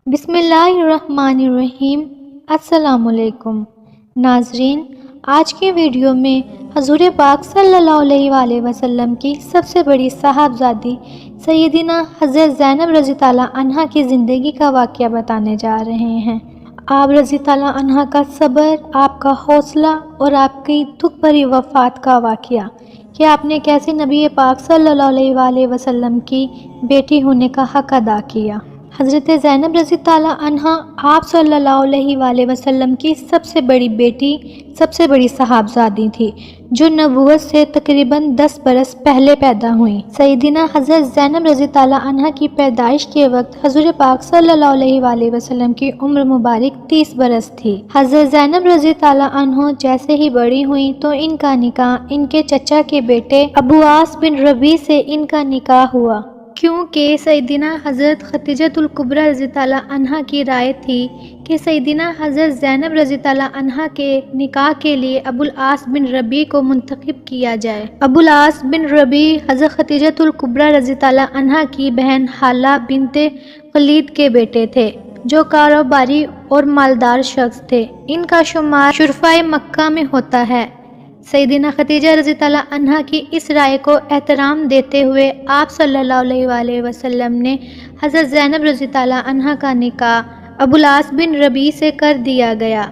بسم اللہ الرحمن الرحیم۔ السلام علیکم ناظرین، آج کے ویڈیو میں حضور پاک صلی اللہ علیہ وآلہ وسلم کی سب سے بڑی صاحبزادی سیدنا حضرت زینب رضی اللہ عنہا کی زندگی کا واقعہ بتانے جا رہے ہیں۔ آپ رضی اللہ عنہا کا صبر، آپ کا حوصلہ اور آپ کی دکھ بھری وفات کا واقعہ کہ آپ نے کیسے نبی پاک صلی اللہ علیہ وآلہ وسلم کی بیٹی ہونے کا حق ادا کیا۔ حضرت زینب رضی اللہ عنہا آپ صلی اللہ علیہ وآلہ وسلم کی سب سے بڑی بیٹی، سب سے بڑی صاحبزادی تھی، جو نبوت سے تقریباً 10 برس پہلے پیدا ہوئیں۔ سیدنا حضرت زینب رضی اللہ عنہا کی پیدائش کے وقت حضور پاک صلی اللہ علیہ وآلہ وسلم کی عمر مبارک 30 برس تھی۔ حضرت زینب رضی اللہ عنہ جیسے ہی بڑی ہوئیں تو ان کا نکاح ان کے چچا کے بیٹے ابو عاص بن ربیع سے ان کا نکاح ہوا، کیونکہ سیدنا حضرت خدیجۃ الکبریٰ رضی اللہ عنہا کی رائے تھی کہ سیدنا حضرت زینب رضی اللہ عنہا کے نکاح کے لیے ابو العاص بن ربیع کو منتخب کیا جائے۔ ابو العاص بن ربیع حضرت خدیجۃ الکبریٰ رضی اللہ عنہا کی بہن حالہ بنت خلید کے بیٹے تھے، جو کاروباری اور مالدار شخص تھے۔ ان کا شمار شرفائے مکہ میں ہوتا ہے۔ سیدنا خدیجہ رضی اللہ عنہا کی اس رائے کو احترام دیتے ہوئے آپ صلی اللہ علیہ وآلہ وسلم نے حضرت زینب رضی اللہ عنہا کا نکاح ابو العاص بن ربیع سے کر دیا گیا۔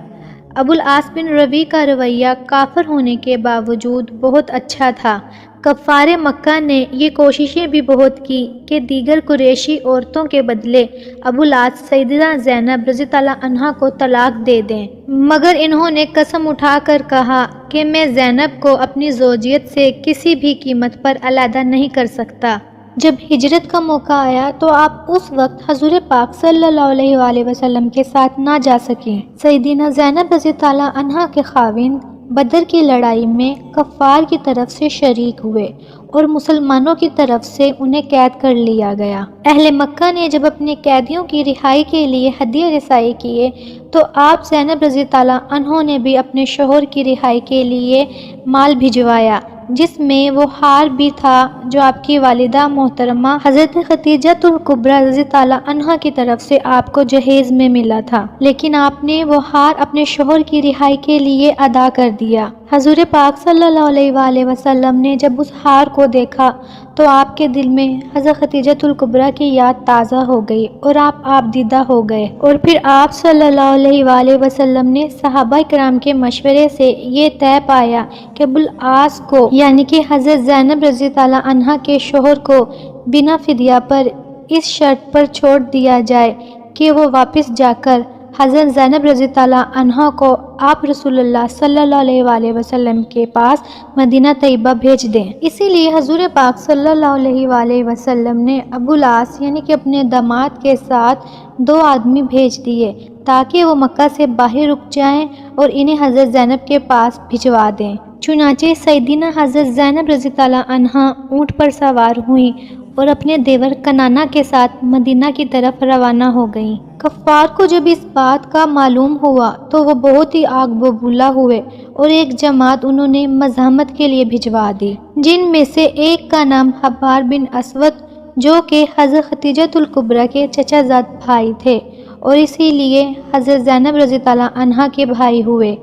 ابو العاص بن ربیع کا رویہ کافر ہونے کے باوجود بہت اچھا تھا۔ کفار مکہ نے یہ کوششیں بھی بہت کی کہ دیگر قریشی عورتوں کے بدلے ابو العاص سیدنا زینب رضی اللہ عنہا کو طلاق دے دیں، مگر انہوں نے قسم اٹھا کر کہا کہ میں زینب کو اپنی زوجیت سے کسی بھی قیمت پر علیحدہ نہیں کر سکتا۔ جب ہجرت کا موقع آیا تو آپ اس وقت حضور پاک صلی اللہ علیہ وآلہ وسلم کے ساتھ نہ جا سکیں۔ سیدنا زینب رضی اللہ عنہا کے خاوند بدر کی لڑائی میں کفار کی طرف سے شریک ہوئے اور مسلمانوں کی طرف سے انہیں قید کر لیا گیا۔ اہل مکہ نے جب اپنے قیدیوں کی رہائی کے لیے ہدیہ رسائی کیے تو آپ زینب رضی اللہ عنہ نے بھی اپنے شوہر کی رہائی کے لیے مال بھجوایا، جس میں وہ ہار بھی تھا جو آپ کی والدہ محترمہ حضرت خدیجۃ الکبریٰ رضی اللہ عنہا کی طرف سے آپ کو جہیز میں ملا تھا، لیکن آپ نے وہ ہار اپنے شوہر کی رہائی کے لیے ادا کر دیا۔ حضور پاک صلی اللہ علیہ وآلہ وسلم نے جب اس ہار کو دیکھا تو آپ کے دل میں حضرت خدیجۃ الکبریٰ کی یاد تازہ ہو گئی اور آپ دیدہ ہو گئے، اور پھر آپ صلی اللہ علیہ وآلہ وسلم نے صحابہ کرام کے مشورے سے یہ طے پایا کہ ابو العاص کو یعنی کہ حضرت زینب رضی اللہ عنہا کے شوہر کو بنا فدیہ پر اس شرط پر چھوڑ دیا جائے کہ وہ واپس جا کر حضرت زینب رضی اللہ عنہا کو آپ رسول اللہ صلی اللہ علیہ وآلہ وسلم کے پاس مدینہ طیبہ بھیج دیں۔ اسی لیے حضور پاک صلی اللہ علیہ وآلہ وسلم نے ابو العاص یعنی کہ اپنے داماد کے ساتھ 2 آدمی بھیج دیے تاکہ وہ مکہ سے باہر رک جائیں اور انہیں حضرت زینب کے پاس بھجوا دیں۔ چنانچہ سیدنا حضرت زینب رضی اللہ عنہا اونٹ پر سوار ہوئیں اور اپنے دیور کنانہ کے ساتھ مدینہ کی طرف روانہ ہو گئیں۔ کفار کو جب اس بات کا معلوم ہوا تو وہ بہت ہی آگ ببولا ہوئے اور ایک جماعت انہوں نے مزاحمت کے لیے بھجوا دی، جن میں سے ایک کا نام حبار بن اسود جو کہ حضرت خدیجۃ الکبریٰ کے چچا زاد بھائی تھے اور اسی لیے حضرت زینب رضی اللہ عنہا کے بھائی ہوئے،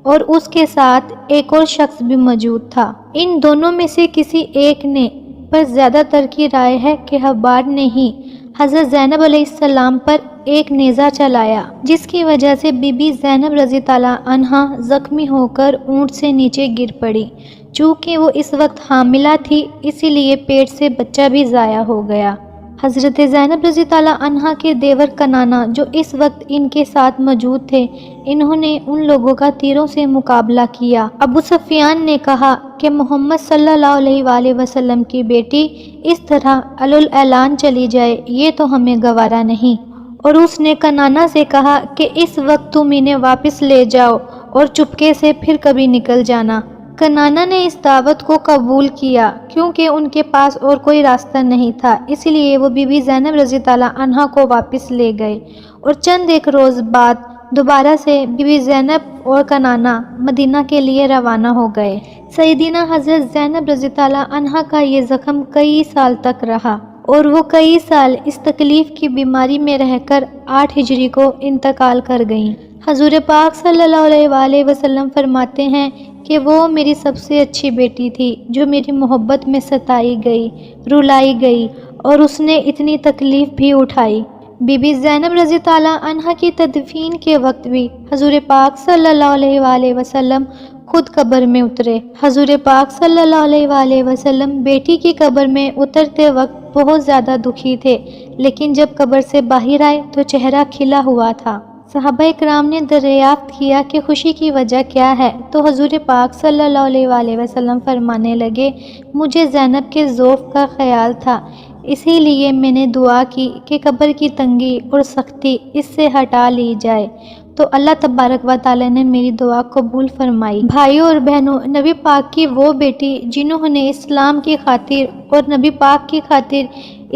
اور اس کے ساتھ ایک اور شخص بھی موجود تھا۔ ان دونوں میں سے کسی ایک نے، پر زیادہ تر کی رائے ہے کہ حبار نے ہی حضرت زینب علیہ السلام پر ایک نیزہ چلایا، جس کی وجہ سے بی بی زینب رضی اللہ عنہا زخمی ہو کر اونٹ سے نیچے گر پڑی۔ چونکہ وہ اس وقت حاملہ تھی اسی لیے پیٹ سے بچہ بھی ضائع ہو گیا۔ حضرت زینب رضی اللہ عنہا کے دیور کنانہ جو اس وقت ان کے ساتھ موجود تھے، انہوں نے ان لوگوں کا تیروں سے مقابلہ کیا۔ ابو سفیان نے کہا کہ محمد صلی اللہ علیہ وآلہ وسلم کی بیٹی اس طرح اعلان چلی جائے یہ تو ہمیں گوارا نہیں، اور اس نے کنانہ سے کہا کہ اس وقت تم انہیں واپس لے جاؤ اور چپکے سے پھر کبھی نکل جانا۔ کنانہ نے اس دعوت کو قبول کیا کیونکہ ان کے پاس اور کوئی راستہ نہیں تھا، اس لیے وہ بی بی زینب رضی اللہ عنہا کو واپس لے گئے، اور چند ایک روز بعد دوبارہ سے بی بی زینب اور کنانہ مدینہ کے لیے روانہ ہو گئے۔ سیدنا حضرت زینب رضی اللہ عنہا کا یہ زخم کئی سال تک رہا۔ اور وہ کئی سال اس تکلیف کی بیماری میں رہ کر 8 ہجری کو انتقال کر گئیں۔ حضور پاک صلی اللہ علیہ وآلہ وسلم فرماتے ہیں کہ وہ میری سب سے اچھی بیٹی تھی جو میری محبت میں ستائی گئی، رلائی گئی، اور اس نے اتنی تکلیف بھی اٹھائی۔ بی بی زینب رضی اللہ عنہا کی تدفین کے وقت بھی حضور پاک صلی اللہ علیہ وآلہ وسلم خود قبر میں اترے۔ حضور پاک صلی اللہ علیہ وآلہ وسلم بیٹی کی قبر میں اترتے وقت بہت زیادہ دکھی تھے، لیکن جب قبر سے باہر آئے تو چہرہ کھلا ہوا تھا۔ صحابہ اکرام نے دریافت کیا کہ خوشی کی وجہ کیا ہے، تو حضور پاک صلی اللہ علیہ وآلہ وسلم فرمانے لگے، مجھے زینب کے ذوف کا خیال تھا، اسی لیے میں نے دعا کی کہ قبر کی تنگی اور سختی اس سے ہٹا لی جائے، تو اللہ تبارک و تعالی نے میری دعا قبول فرمائی۔ بھائیوں اور بہنوں، نبی پاک کی وہ بیٹی جنہوں نے اسلام کی خاطر اور نبی پاک کی خاطر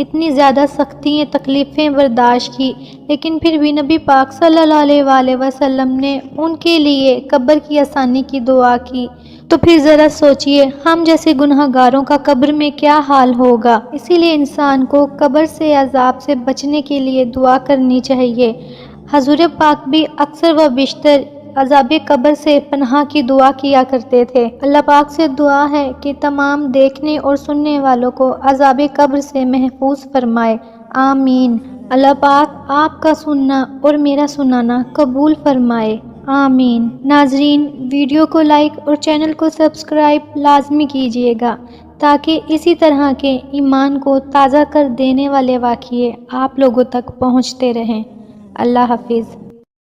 اتنی زیادہ سختیاں تکلیفیں برداشت کی، لیکن پھر بھی نبی پاک صلی اللہ علیہ وآلہ وسلم نے ان کے لیے قبر کی آسانی کی دعا کی، تو پھر ذرا سوچئے ہم جیسے گناہ گاروں کا قبر میں کیا حال ہوگا۔ اسی لیے انسان کو قبر سے عذاب سے بچنے کے لیے دعا کرنی چاہیے۔ حضور پاک بھی اکثر و بیشتر عذاب قبر سے پناہ کی دعا کیا کرتے تھے۔ اللہ پاک سے دعا ہے کہ تمام دیکھنے اور سننے والوں کو عذاب قبر سے محفوظ فرمائے، آمین۔ اللہ پاک آپ کا سننا اور میرا سنانا قبول فرمائے، آمین۔ ناظرین، ویڈیو کو لائک اور چینل کو سبسکرائب لازمی کیجیے گا تاکہ اسی طرح کے ایمان کو تازہ کر دینے والے واقعے آپ لوگوں تک پہنچتے رہیں۔ اللہ حافظ۔